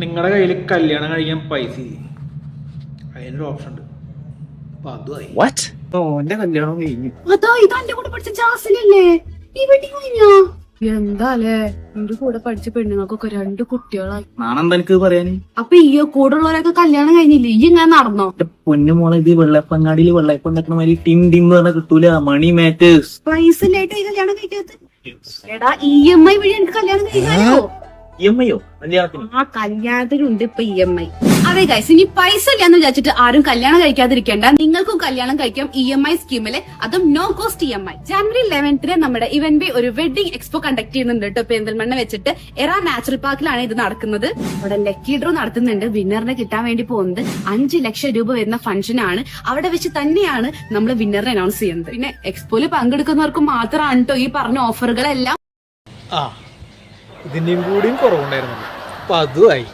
നിങ്ങളുടെ കയ്യിൽ കല്യാണം കഴിക്കാൻ പൈസ അതിനൊരു ഓപ്ഷൻ ഉണ്ട്. അപ്പൊ അതുമായി ഓന്റെ കല്യാണം കഴിഞ്ഞു. അതോ ഇത് എന്റെ കൂടെ പഠിച്ച ജാസിലല്ലേ? ഈ വെഡിങ് കഴിഞ്ഞോ? എന്താലേ എന്റെ കൂടെ പഠിച്ച പെണ്ണുങ്ങൾക്കൊക്കെ 2 കുട്ടികളായി. നാണെന്താ എനിക്ക് പറയാന്? അപ്പൊ ഈ കൂടെ ഉള്ളവരൊക്കെ കല്യാണം കഴിഞ്ഞില്ലേ? ഈ ഇങ്ങനെ നടന്നോ? പൊന്നുമോളെ, ഇത് വെള്ളപ്പങ്ങാടിയിൽ വെള്ളയപ്പം ഉണ്ടാക്കണ മാതിരി ടിം ടിം എന്ന് പറഞ്ഞാൽ കിട്ടൂല. Money matters. പൈസ ഇല്ലായിട്ട് ഈ കല്യാണം കഴിക്കാത്ത എടാ EMI വഴി എനിക്ക് കല്യാണം കഴിക്കാനോ? EMI കല്യാണത്തിന്? ആ കല്യാണത്തിനുണ്ട് ഇപ്പൊ EMI. അതെ ഗൈസ്, ഇനി പൈസ ഇല്ലാന്ന് വിചാരിച്ചിട്ട് ആരും കല്യാണം കഴിക്കാതിരിക്കേണ്ട. നിങ്ങൾക്കും കല്യാണം കഴിക്കാം EMI സ്കീമില്, അതും നോ കോസ്റ്റ് EMI. ജനുവരി 11 നമ്മുടെ ഇവന്റ് ഒരു വെഡിങ് എക്സ്പോ കണ്ടക്ട് ചെയ്യുന്നുണ്ട് കേട്ടോ. പെരിന്തൽമണ്ണ വെച്ചിട്ട് എറാ നാച്ചുറൽ പാർക്കിലാണ് ഇത് നടക്കുന്നത്. അവിടെ ലക്കി ഡ്രോ നടത്തുന്നുണ്ട്. വിന്നറിനെ കിട്ടാൻ വേണ്ടി പോകുന്നത് 5 ലക്ഷം രൂപ വരുന്ന ഫംഗ്ഷൻ ആണ്. അവിടെ വെച്ച് തന്നെയാണ് നമ്മൾ വിന്നറിനെ അനൗൺസ് ചെയ്യുന്നത്. പിന്നെ എക്സ്പോയിൽ പങ്കെടുക്കുന്നവർക്ക് മാത്രമാണ് കേട്ടോ ഈ പറഞ്ഞ ഓഫറുകളെല്ലാം. ഇതിന്റെയും കൂടിയും കുറവുണ്ടായിരുന്നു. അപ്പൊ അതുമായി